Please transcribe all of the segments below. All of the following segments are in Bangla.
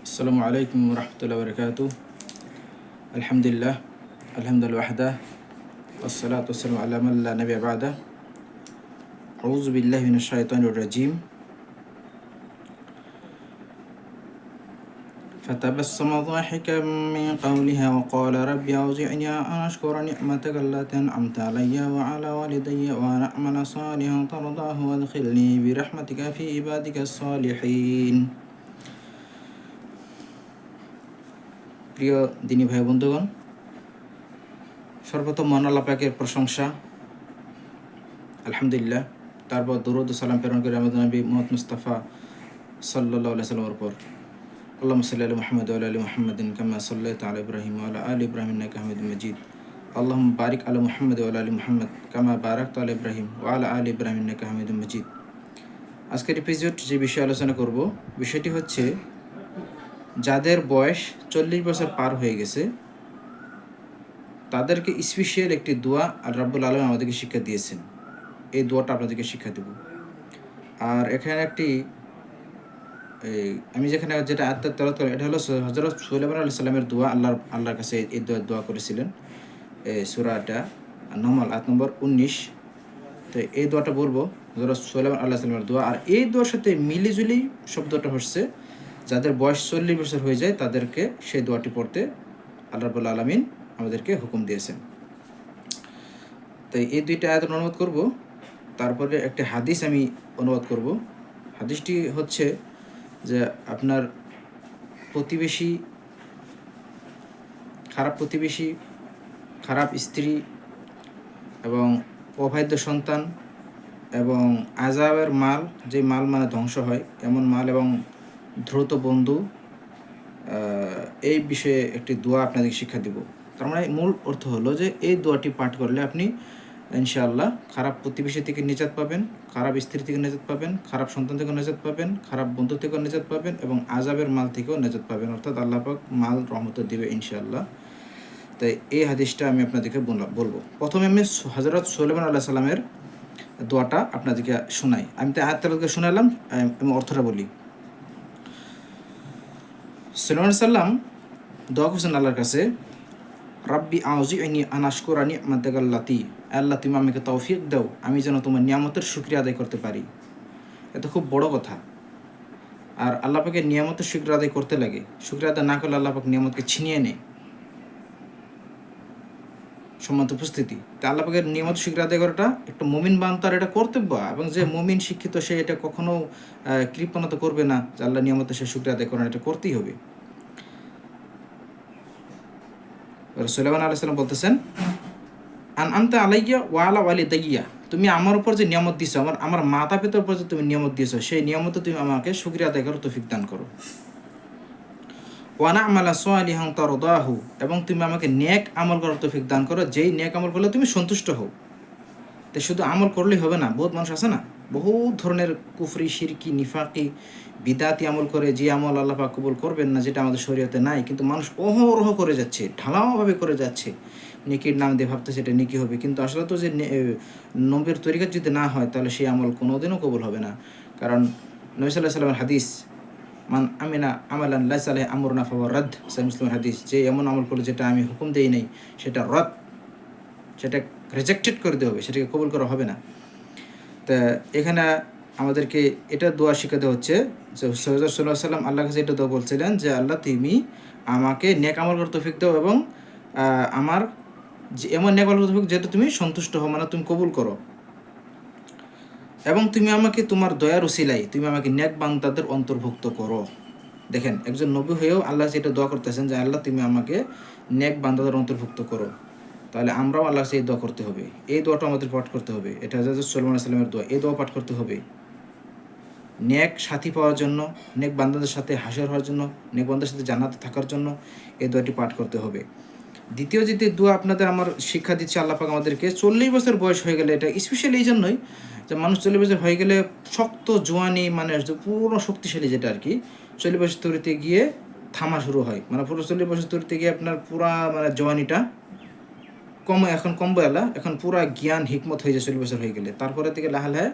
আসসালামু আলাইকুম রহমতুল্লাহ বরকাত। আলহামদুলিল্লাহ, আলহামদুলিল্লাহ ওয়াহদা, ওয়াসসালাতু ওয়াসসালামু আলা মান লা নাবিয়্যা বা'দা। আউযু বিল্লাহি মিনাশ শাইতানির রাজীম। فتبسم ضاحكا من قولها وقال رب أوزعني أن أشكر نعمتك التي أنعمت علي وعلى والدي وأن أعمل صالحا ترضاه وادخلني برحمتك في عبادك الصالحين। প্রিয় দিনী ভাই বন্ধুগণ, সর্বপ্রথম মহান আল্লাহ পাকের প্রশংসা, আলহামদুলিল্লাহ। তারপর দরুদ ও সালাম প্রেরণ করে আমাদের নবী মুহাম্মদ মুস্তাফা সাল্লাল্লাহু আলাইহি সাল্লামের উপর। আল্লাহুম্মা সাল্লি আলা মুহাম্মাদ ওয়া আলা আলি মুহাম্মাদিন কামা সাল্লাইতা আলা ইব্রাহিম ওয়া আলা আলি ইব্রাহিম ইন্নাকা হামিদুম মাজিদ। আল্লাহুম্মা বারিক আলা মুহাম্মাদ ওয়া আলা আলি মুহাম্মাদ কামা বারাকতা আলা ইব্রাহিম ওয়া আলা আলি ইব্রাহিম ইন্নাকা হামিদুম মাজিদ। আজকের এপিসোড যে বিষয়ে আলোচনা করব, বিষয়টি হচ্ছে যাদের বয়স 40 বছর পার হয়ে গেছে তাদেরকে স্পেশাল একটি দোয়া আল্লাহ রাব্বুল আলামিন আমাদেরকে শিক্ষা দিয়েছেন। এই দোয়াটা আপনাদেরকে শিক্ষা দেব। আর এখানে একটি আমি যেখানে যেটা আয়াত তেলাওয়াত করলাম, এটা হলো হযরত সুলাইমান আলাইহিস সালামের দোয়া। আল্লাহর কাছে এই দোয়া করেছিলেন। সূরাটা নামল আয়াত নম্বর 19। তো এই দোয়াটা বলবো, হযরত সুলাইমান আলাইহিস সালামের দোয়া। আর এই দোয়ার সাথে মিলিজুলি শব্দটা হচ্ছে যাদের বয়স 40 বছর হয়ে যায় তাদেরকে সেই দোয়াটি পড়তে আল্লাহ রাব্বুল আলামিন আমাদেরকে হুকুম দিয়েছেন। তাই এই দুইটা আয়াত অনুবাদ করব, তারপরে একটা হাদিস আমি অনুবাদ করব। হাদিসটি হচ্ছে যে আপনার প্রতিবেশী, খারাপ স্ত্রী এবং অবাধ্য সন্তান এবং আযাবের মাল, যে মাল মানে ধ্বংস হয় এমন মাল, এবং দ্রুত বন্ধু, এই বিষয়ে একটি দোয়া আপনাদের শিক্ষা দিব। তার মানে মূল অর্থ হলো যে এই দোয়াটি পাঠ করলে আপনি ইনশাআল্লাহ খারাপ প্রতিবেশী থেকে নিজাত পাবেন, খারাপ স্ত্রী থেকে নিজাত পাবেন, খারাপ সন্তান থেকেও নিজাত পাবেন, খারাপ বন্ধু থেকেও নিজাত পাবেন এবং আযাবের মাল থেকেও নিজাত পাবেন। অর্থাৎ আল্লাহ পাক মাল রহমত দিবে ইনশাআল্লাহ। তাই এই হাদিসটা আমি আপনাদেরকে বলবো। প্রথমে আমি হযরত সুলাইমান আলাইহিস সালামের দোয়াটা আপনাদেরকে শোনাই। আমি তো আয়াত তেলাওয়াত শোনালাম, আমি অর্থটা বলি। সুলাইমান সাল্লাম দোয়া করছেন আল্লাহর কাছে, রাব্বি আউজি'নি আন আশকুরা নি'মাতাকাল্লাতি, আল্লাহ তুমি আমাকে তৌফিক দাও আমি যেন তোমার নিয়ামতের শুকরিয়া আদায় করতে পারি। এটা খুব বড় কথা। আর আল্লাহ পাকের নিয়ামতের শুকরিয়া আদায় করতে লাগে। শুকরিয়া আদায় না করলে আল্লাহ পাক নিয়ামতকে ছিনিয়ে নেয়। সম্মানিত উপস্থিতি, তা আল্লাহ পাকের নিয়ামত শুকরিয়া আদায় করাটা একটা মুমিন বান্দার এটা কর্তব্য, এবং যে মুমিন শিক্ষিত সে এটা কখনো কৃপণতা করবে না যে আল্লাহ নিয়ামতের সে শুকরিয়া আদায় করেন, এটা করতেই হবে। সুলাইমান আলাইহিস সালাম বলতেছেন, আনআমতা আলাইয়া ওয়া আলা ওয়ালিদাইয়া, তুমি আমার উপর যে নিয়ামত দিয়েছো, আমার মাতা পিতার উপর যে তুমি নিয়ামত দিয়েছো, সেই নিয়ামত তুমি আমাকে শুকরিয়া আদায় করার তৌফিক দান করো। ওয়া না'মালা সালিহান তারদাহু, এবং তুমি আমাকে নেক আমল করার তৌফিক দান করো, যেই নেক আমল করলে তুমি সন্তুষ্ট হও। তো শুধু আমল করলেই হবে না, বহুত মানুষ আছে না, বহু ধরনের কুফরি, শিরকি, নিফাকি, বিদাতি আমল করে, যে আমল আল্লাহ পাক কবুল করবেন না, যেটা আমাদের শরীয়তে নাই, কিন্তু মানুষ অহরহ করে যাচ্ছে, ঢালাওভাবে করে যাচ্ছে। নেকির নাম দিয়ে ভাবতেছে এটা নেকি হবে, কিন্তু আসলে তো যে নবীর তরিকা যদি না হয় তাহলে সেই আমল কোনোদিনও কবুল হবে না। কারণ নবী সাল্লাল্লাহু আলাইহি ওয়াসাল্লামের হাদিস, মান আমিনা আমালান লাইসা আলাইহি আমরুনা ফাহুয়া রাদ, সহিহ মুসলিমের হাদিস, যে এমন আমল করলো যেটা আমি হুকুম দেই নাই সেটা রদ, সেটা রিজেক্টেড করে দেওয়া হবে, সেটাকে কবুল করা হবে না। তা এখানে আমাদেরকে এটা দোয়া শিখাতে হচ্ছে যে হযরত সাল্লাল্লাহু আলাইহি ওয়াসাল্লাম আল্লাহর কাছে এটা দোয়া বলছিলেন যে আল্লাহ তুমি আমাকে নেক আমল করার তৌফিক দাও, এবং আমার যে এমন নেক আমল করার তৌফিক যেটা তুমি সন্তুষ্ট হও, মানে তুমি কবুল করো, এবং তুমি আমাকে তোমার দয়ার উসিলায় তুমি আমাকে নেক বান্দাদের অন্তর্ভুক্ত করো। দেখেন, একজন নবী হয়েও আল্লাহ যেটা দোয়া করতেছেন যে আল্লাহ তুমি আমাকে নেক বান্দাদের অন্তর্ভুক্ত করো। তাহলে আমরাও আল্লাহ কাছে এই দোয়া করতে হবে, এই দোয়াটা আমাদের পাঠ করতে হবে। এটা হযরত সুলাইমান আলাইহিস সালামের দোয়া, এই দোয়া পাঠ করতে হবে নেক সাথী পাওয়ার জন্য, নেক বান্দাদের সাথে হাসর হওয়ার জন্য, নেক বান্দাদের সাথে জান্নাতে থাকার জন্য এই দোয়াটি পাঠ করতে হবে। দ্বিতীয় যে দোয়া আপনাদের আমার শিক্ষা দিচ্ছে আল্লাহ পাক আমাদেরকে, 40 বছর বয়স হয়ে গেলে, এটা স্পেশালি এই জন্যই যে মানুষ 40 বছর হয়ে গেলে শক্ত জোয়ানি, মানে পুরো শক্তিশালী, যেটা আর কি 40 বছর তরিতে গিয়ে থামা শুরু হয়, মানে পুরো 40 বছর তরিতে গিয়ে আপনার পুরা মানে জোয়ানিটা এখন কমবেলা, এখন পুরা জ্ঞান হিকমত হয়ে যায় 40 বছর হয়ে গেলে। তারপরে থেকে লাহালায়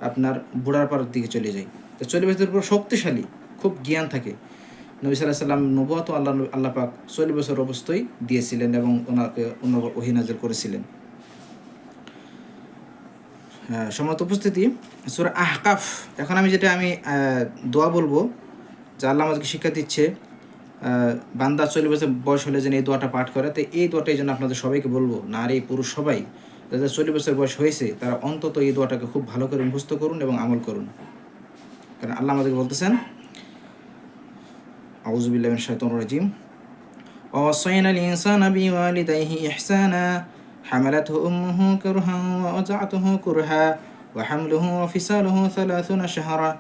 আপনার বুড়ার পাড়ার দিকে চলে যায়। তো 40 বছরের পর শক্তিশালী, খুব জ্ঞান থাকে, নবী সাল্লাল্লাহু আলাইহি সাল্লাম নবুয়ত আল্লাহ পাক 40 বছর অবস্থায় দিয়েছিলেন এবং ওনাকে ওহী নাযিল করেছিলেন। সম্মানিত উপস্থিতি, সূরা আহকাফ। এখন আমি দোয়া বলবো, যা আল্লাহ আমাদেরকে শিক্ষা দিচ্ছে বান্দা 40 বছর বয়স হলে যেন এই দোয়াটা পাঠ করে। তো এই দোয়াটা এই জন্য আপনাদের সবাইকে বলবো, নারী পুরুষ সবাই যাদের 40 বছর বয়স হয়েছে তারা অন্তত এই দোয়াটাকে খুব ভালো করে মুখস্থ করুন এবং আমল করুন। কারণ আল্লাহ আমাদেরকে বলতেছেন, আউযু বিল্লাহি মিনাশ শাইতানির রাজিম, ووصينا الإنسان بوالديه إحسانا حملته أمه كرها ووضعته كرها وحمله وفصاله 30 شهرا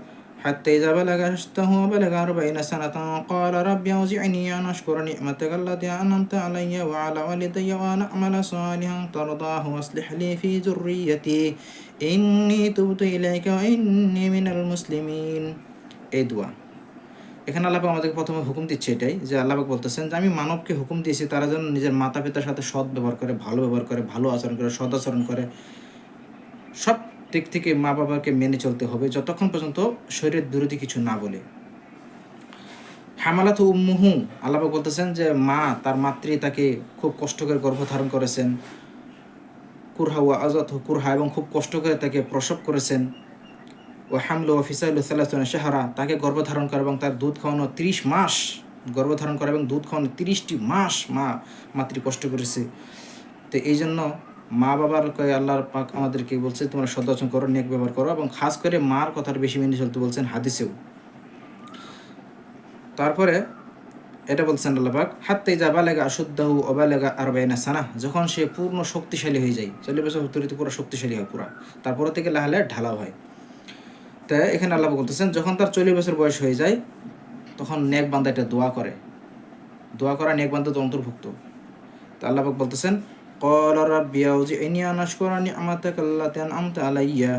حتى إذا بلغ أشده وبلغ 40 سنة قال رب أوزعني أن أشكر نعمتك التي أنعمت علي وعلى والدي وأن أعمل صالحا ترضاه وأصلح لي في ذريتي إني تبت إليك وإني من المسلمين। এই দোয়া এখানে আল্লাহ পাক আমাদেরকে প্রথমে হুকুম দিচ্ছে এটাই, যে আল্লাহ পাক বলতেছেন যে আমি মানবকে হুকুম দিয়েছি তারা যেন নিজের মাতা পিতার সাথে সৎ ব্যবহার করে, ভালো ব্যবহার করে, ভালো আচরণ করে, সদ আচরণ করে। সব দিক থেকে মা বাবাকে মেনে চলতে হবে যতক্ষণ পর্যন্ত শরীরের বিরোধী কিছু না বলে। হামালাতু উম্মুহু, আল্লাহ পাক বলতেছেন যে মা তার মাতৃ তাকে খুব কষ্ট করে গর্ভধারণ করেছেন। কুরহা ওয়া আযাতহু কুরহা, এবং খুব কষ্ট করে তাকে প্রসব করেছেন। ও হামলু ও ফিসাইলু 30 শাহরা, তাকে গর্ভধারণ করে এবং তার দুধ খাওয়ানো 30 মাস, গর্ভধারণ করে এবং দুধ খাওয়ানো 30টি মাস মাতৃ কষ্ট করেছে। তো এই জন্য মা বাবার আল্লাহর পাক আমাদেরকে বলছে তোমরা সদাচরণ করো, নেক ব্যবহার করো, এবং খাস করে মার কথাটা বেশি মেনে চলতে বলছেন হাদিসেও। তারপরে এটা বলছেন আল্লাহ পাক, হাত্তা ইযা বালাগা আশুদ্দাহু ওয়া বালাগা 40 সানাহ, যখন সে পূর্ণ শক্তিশালী হয়ে যায়, 40 বছর হতে পুরো শক্তিশালী হয় পুরা, তারপর থেকে লাহালে ঢালাও হয়। তাই এখানে আল্লাহ বলতেছেন যখন তার 40 বছর বয়স হয়ে যায় তখন নেক বান্দা এটা দোয়া করে, দোয়া করা নেক বান্দা তো অন্তর্ভুক্ত। তো আল্লাহ পাক বলতেছেন, ক্বালা রাব্বি আউযি'নি আন আশকুরা নি'মাতাকা আল্লাতী আন'আমতা আলাইয়া,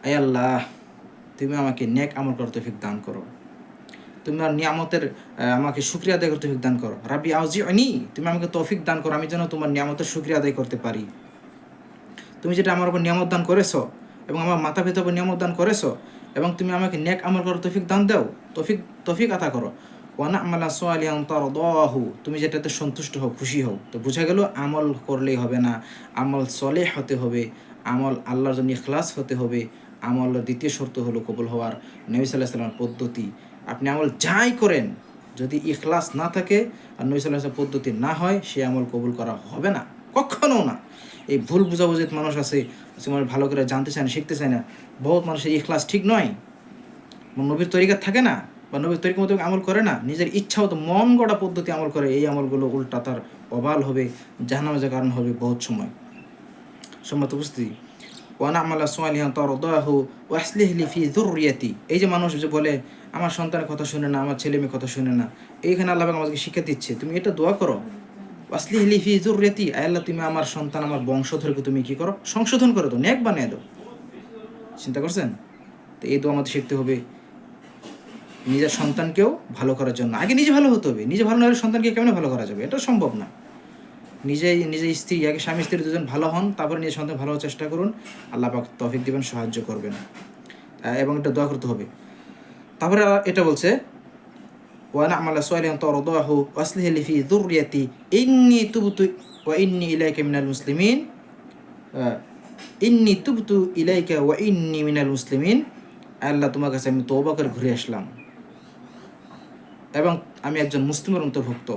আয় আল্লাহ তুমি আমাকে নেক আমল করার তৌফিক দান করো, তুমি আর নিয়ামতের আমাকে শুকরিয়া আদায় করতে তৌফিক দান করো। রাব্বি আউযি'নি, তুমি আমাকে তৌফিক দান করো আমি যেন তোমার নিয়ামতের শুকরিয়া আদায় করতে পারি। তুমি যেটা আমার উপর নিয়ামত দান করেছো এবং আমার মাতা পিতার উপর নিয়ামত দান করেছো, এবং তুমি আমাকে নেক আমল করার তৌফিক দান দাও, তৌফিক আতা করো। ওয়া না'মালা সালিহান তারদাহু, তুমি যেটাতে সন্তুষ্ট হও, খুশি হও। তো বোঝা গেল আমল করলেই হবে না, আমল সলেহ হতে হবে, আমল আল্লাহর জন্য ইখলাস হতে হবে। আমলের দ্বিতীয় শর্ত হলো কবুল হওয়ার নবী সাল্লাল্লাহু আলাইহি ওয়াসাল্লামের পদ্ধতি। আপনি আমল যাই করেন যদি ইখলাস না থাকে আর নবী সাল্লাল্লাহু আলাইহি ওয়াসাল্লামের পদ্ধতি না হয়, সে আমল কবুল করা হবে না, কখনো না। এই ভুল বুঝাবুঝিত মানুষ আছে, মানুষ ভালো করে জানতে চায় না, শিখতে চায় না। বহুত মানুষের ইখলাস ঠিক নয়, নবীর তরিকা থাকে না বা নবীর তরিকা মতো আমল করে না, নিজের ইচ্ছা মতো মন গড়া পদ্ধতি আমল করে। এই আমলগুলো উল্টা তার অবাল হবে, জাহান্নামের কারণ হবে বহুত সময়। সম্মত উপস্থিতি, ওয়া না'মালা সালিহান তারদাহু ওয়া আসলিহ লি ফি যুররিয়াতি, এই যে মানুষ যে বলে আমার সন্তানের কথা শুনে না, আমার ছেলে মেয়ে কথা শুনে না, এইখানে আল্লাহ আমাদেরকে শিক্ষা দিচ্ছে তুমি এটা দোয়া করো, আসলিহ লি ফি যুররিয়াতি, আল্লাহ তুমি আমার সন্তান আমার বংশধরকে তুমি কি করো, সংশোধন করে দাও, নেক বানিয়ে দাও। চিন্তা করছেন? তো এই দোয়া আমাদের শিখতে হবে নিজের সন্তানকেও ভালো করার জন্য। আগে নিজে ভালো হতে হবে, নিজে ভালো না হলে সন্তানকে কেমন ভালো করা যাবে? এটা সম্ভব না। নিজের স্ত্রী, আগে স্বামী স্ত্রী দুজন ভালো হন, তারপরে নিজের সন্তান ভালো হওয়ার চেষ্টা করুন, আল্লাহ পাক তৌফিক দিবেন, সাহায্য করবেন, এবং এটা দোয়া করতে হবে। তারপরে এটা বলছে, ওয়া না'মালা সালিহান তারদাহু ওয়া আসলিহ লি ফি যুররিয়াতি ইন্নী তুবতু ওয়া ইন্নী ইলাইকা মিনাল মুসলিমিন, ইন্নী তুবতু ইলাইকা ওয়া ইন্নী মিনাল মুসলিমিন, আল্লাহ তোমার কাছে আমি তওবা করে ঘুরে আসলাম এবং আমি একজন মুসলিমের অন্তর্ভুক্ত।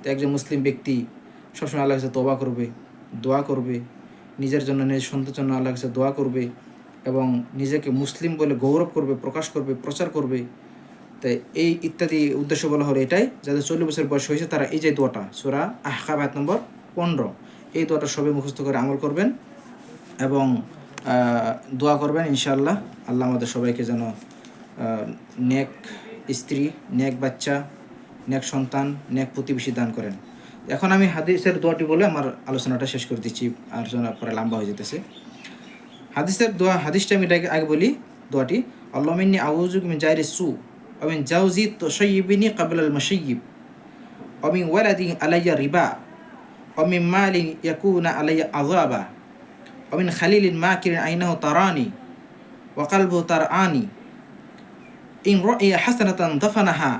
তো একজন মুসলিম ব্যক্তি সবসময় আল্লাহর কাছে তওবা করবে, দোয়া করবে, নিজের জন্য নিজের সন্তানের জন্য আল্লাহর কাছে দোয়া করবে এবং নিজেকে মুসলিম বলে গৌরব করবে, প্রকাশ করবে, প্রচার করবে। তাই এই ইত্যাদি উদ্দেশ্য বলা হলো এটাই, যাদের 40 বছর বয়স হয়েছে তারা এই যে দোয়াটা, সূরা আহকাফ আয়াত নম্বর 15, এই দোয়াটা সবাই মুখস্থ করে আমল করবেন এবং দোয়া করবেন ইনশাআল্লাহ। আল্লাহ আমাদের সবাইকে যেন নেক স্ত্রী, নেক বাচ্চা, নেক সন্তান, নেক প্রতিবেশী দান করেন। এখন আমি হাদিসের দোয়াটি বলে আমার আলোচনাটা শেষ করে দিচ্ছি, আলোচনা পরে লম্বা হয়ে যেতেছে। হাদিসের দোয়া, হাদিসটা আমি আগে বলি দোয়াটি, আল্লাহুম্মা ইন্নী আউযুবিকা মিন জাইরিস সু ওয়া মিন জাওজি তুশাইয়িবনি ক্বাবলা আল মাশাইয়িব ওয়া মিন ওয়ালাদিন আলাইয়া রিবা ওয়া মিন মালিন ইয়াকুনা আলাইয়া আযাবা ওয়া মিন খালিলিন মাকিরিন আইনাহু তারানি ওয়া কলবুহু তারআনি ইন রাইয়া হাসানাতান দাফানাহা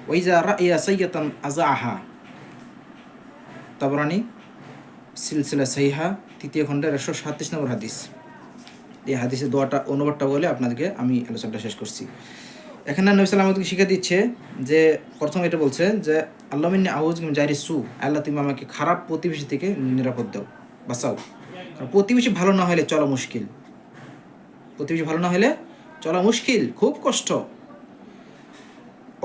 ওয়া ইযা রাইয়া সাইয়্যাতান আযাআহা। তাবরানী সিলসিলা সহিহা 3য় খণ্ডের 137 নম্বর হাদিস। এই হাদিসের দোয়াটা অনুবাদটা বলে আপনাদেরকে আমি আলোচনাটা শেষ করছি। এখানে নবী সাল্লাল্লাহু আলাইহি ওয়াসাল্লাম শিক্ষা দিচ্ছে যে প্রথম এটা বলছে যে আল্লাহুম্মা ইন্নী আউযু মিন জারি সু, আল্লাহ তুমি আমাকে খারাপ প্রতিবেশী থেকে নিরাপদ দাও, বাঁচাও। কারণ প্রতিবেশী ভালো না হলে চলা মুশকিল, প্রতিবেশী ভালো না হলে চলা মুশকিল, খুব কষ্ট।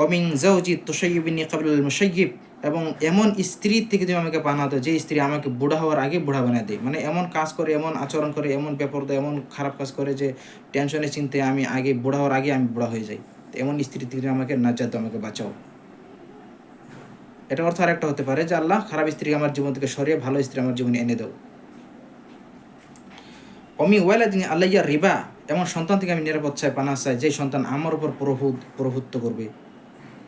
অমিন জাওজি তুসাইয়িবিনি ক্বাবলাল মুসাইয়্যিব, এবং এমন স্ত্রী থেকে তুমি আমাকে পানা দাও যে স্ত্রী আমাকে বুড়া হওয়ার আগে বুড়া বানিয়ে দেয়। মানে এমন কাজ করে, এমন আচরণ করে, এমন বেপরদা, এমন খারাপ কাজ করে যে টেনশনে চিন্তায় আমি আগে বুড়া হওয়ার আগে আমি বুড়া হয়ে যাই। এমন স্ত্রী থেকে আমাকে নাজাত দাও, আমাকে বাঁচাও। এটা অর্থ আরেকটা হতে পারে যে আল্লাহ খারাপ স্ত্রী আমার জীবন থেকে সরিয়ে ভালো স্ত্রী আমার জীবনে এনে দাও। অমি ওয়ালাদিন আল্লাইয়া রিবা, এমন সন্তান থেকে আমি নিরাপদ চাই, পানা চাই যে সন্তান আমার উপর প্রভুত্ব করবে,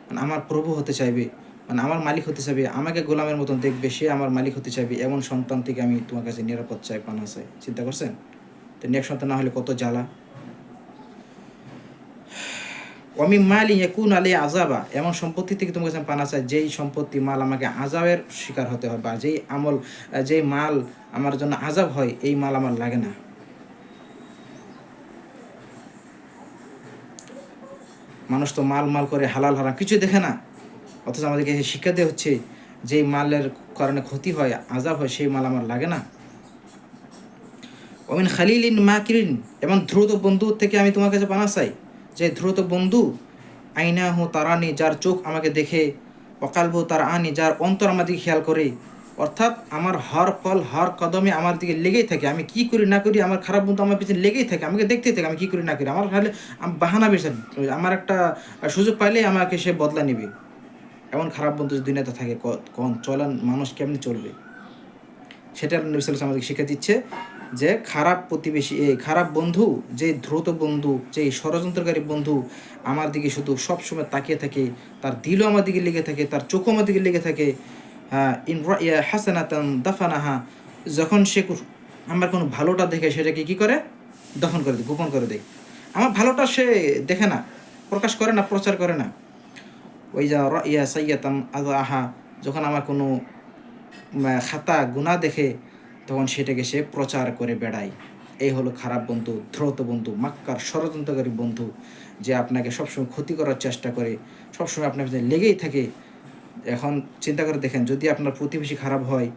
মানে আমার প্রভু হতে চাইবে, মানে আমার মালিক হতে চাইবে, আমাকে গোলামের মতন দেখবে, সে আমার মালিক হতে চাইবে। এমন সন্তান থেকে আমি তোমার কাছে নিরাপদ চাই, পানা চাই। চিন্তা করছেন তো নেক সন্তান না হলে কত জ্বালা। অমি মাল ইয়াকুন আলী আজাবা, এমন সম্পত্তি থেকে তোমার কাছে পানা চাই যেই সম্পত্তি মাল আমাকে আজাবের শিকার হতে হয়, বা যেই আমল যেই মাল আমার জন্য আজাব হয়, এই মাল আমার লাগে না। মানুষ তো মাল করে হালাল হারাম কিছুই দেখে না, অথচ আমাদেরকে শিক্ষা দেওয়া হচ্ছে যেই মালের কারণে ক্ষতি হয়, আজাব হয়, সেই মাল আমার লাগে না। অমিন খালিলিন মাকিরিন, এবং দ্রুত বন্ধু থেকে আমি তোমার কাছে পানা চাই যে দ্রুত বন্ধু আইনা হো তারানি, যার চোখ আমাকে দেখে, অকালবো তার আনি, যার অন্তর আমার দিকে খেয়াল করে। অর্থাৎ আমার হর পল হর কদমে আমার দিকে লেগেই থাকে, আমি কি করি না করি আমার খারাপ বন্ধু আমার পিছনে লেগেই থাকে, আমাকে দেখতেই থাকে আমি কি করি না করি। আমার তাহলে বাহানা বেশি, আমার একটা সুযোগ পাইলেই আমাকে সে বদলা নেবে। এমন খারাপ বন্ধু যদি দুনিয়াতে থাকে, কোন চলেন মানুষ কেমনি চলবে? সেটা নবী সাল্লাল্লাহু আলাইহি ওয়াসাল্লাম আমাদেরকে শিক্ষা দিচ্ছে যে খারাপ প্রতিবেশী, এই খারাপ বন্ধু, যে দ্রুত বন্ধু, যে ষড়যন্ত্রকারী বন্ধু আমার দিকে শুধু সবসময় তাকিয়ে থাকে, তার দিলও আমার দিকে লেগে থাকে, তার চোখও আমার দিকে লেগে থাকে। ইন রাইয়া হাসানাতান দাফানাহা, যখন সে আমার কোনো ভালোটা দেখে সেটাকে কী করে, দফন করে দেয়, গোপন করে দেয়। আমার ভালোটা সে দেখে না, প্রকাশ করে না, প্রচার করে না। ওই যা রাইয়া সাইয়াতান আযাআহা, যখন আমার কোনো খাতা গুনাহ দেখে তখন সেটাকে সে প্রচার করে বেড়ায়। এই হলো খারাপ বন্ধু, দ্রুত বন্ধু, মাক্কার ষড়যন্ত্রকারী বন্ধু, যে আপনাকে সবসময় ক্ষতি করার চেষ্টা করে, সবসময় আপনার পিছনে লেগেই থাকে। এখন চিন্তা করে দেখেন, যদি আপনার প্রতিবেশী খারাপ হয়,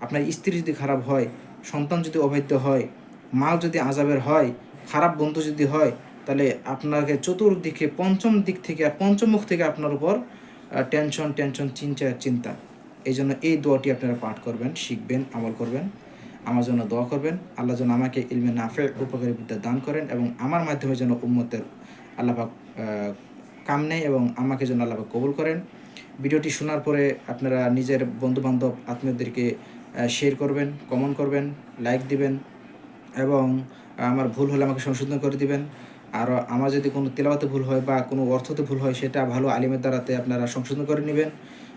আপনার স্ত্রী যদি খারাপ হয়, সন্তান যদি অবৈধ হয়, মাল যদি আজাবের হয়, খারাপ বন্ধু যদি হয়, তাহলে আপনাকে চতুর্দিকে পঞ্চম দিক থেকে, পঞ্চম মুখ থেকে আপনার উপর টেনশন চিন্তা। এই জন্য এই দোয়াটি আপনারা পাঠ করবেন, শিখবেন, আমল করবেন, আমার জন্য দোয়া করবেন। আল্লাহ যেন আমাকে ইলমে নাফে উপকারী বিদ্যা দান করেন, এবং আমার মাধ্যমে যেন উম্মতের আল্লাহ পাক কাম নেয়, এবং আমাকে যেন আল্লাহ পাক কবুল করেন। ভিডিওটি শোনার পরে আপনারা নিজের বন্ধুবান্ধব আত্মীয়দেরকে শেয়ার করবেন, কমেন্ট করবেন, লাইক দিবেন, এবং আমার ভুল হলে আমাকে সংশোধন করে দিবেন। আর আমার যদি কোনো তেলাওয়াতে ভুল হয় বা কোনো অর্থতে ভুল হয়, সেটা ভালো আলিমের দ্বারাতে আপনারা সংশোধন করে নেবেন।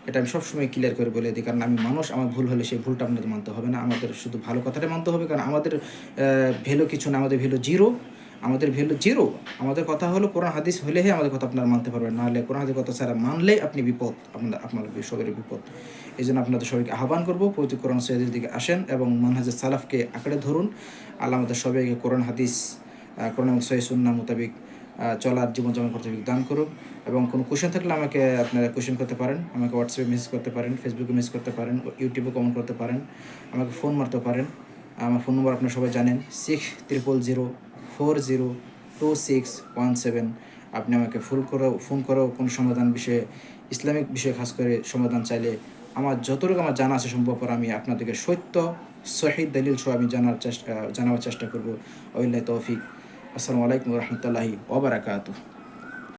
এটা আমি সবসময় ক্লিয়ার করে বলে দিই, কারণ আমি মানুষ, আমার ভুল হলে সেই ভুলটা আপনাদের মানতে হবে না, আমাদের শুধু ভালো কথাটাই মানতে হবে। কারণ আমাদের ভ্যালু কিছু না, আমাদের ভ্যালু জিরো, আমাদের ভ্যালু জিরো। আমাদের কথা হলো কোরআন হাদিস হলেই আমাদের কথা আপনারা মানতে পারবেন, নাহলে কোরআন হাদিস কথা ছাড়া মানলেই আপনি বিপদ, আপনার সবের বিপদ। এই জন্য আপনাদের সবাইকে আহ্বান করবো, পবিত্র কোরআন সহিদের দিকে আসেন এবং মানহাজের সালাফকে আঁকড়ে ধরুন। আল্লাহ আমাদের সবাইকে কোরআন হাদিস, কোরআন সহি সুন্নাহ মোতাবিক চলার জীবনযাপন করতে দান করুন। এবং কোনো কোয়েশ্চেন থাকলে আমাকে আপনারা কোয়েশ্চেন করতে পারেন, আমাকে হোয়াটসঅ্যাপে মেসেজ করতে পারেন, ফেসবুকে মেসেজ করতে পারেন, ইউটিউবে কমেন্ট করতে পারেন, আমাকে ফোন মারতে পারেন। আমার ফোন নম্বর আপনারা সবাই জানেন, 6000402617। আপনি আমাকে ফোন করেও কোনো সমাধান বিষয়ে, ইসলামিক বিষয়ে খাস করে সমাধান চাইলে আমার যতটুকু আমার জানা আছে সম্ভবপর আমি আপনাদেরকে সত্য সহিহ দলিল সহ আমি জানাবার চেষ্টা করব। ওয়াবিল্লাহি তৌফিক। আসসালামু আলাইকুম ওয়া রাহমাতুল্লাহি ওয়া বারাকাতুহু।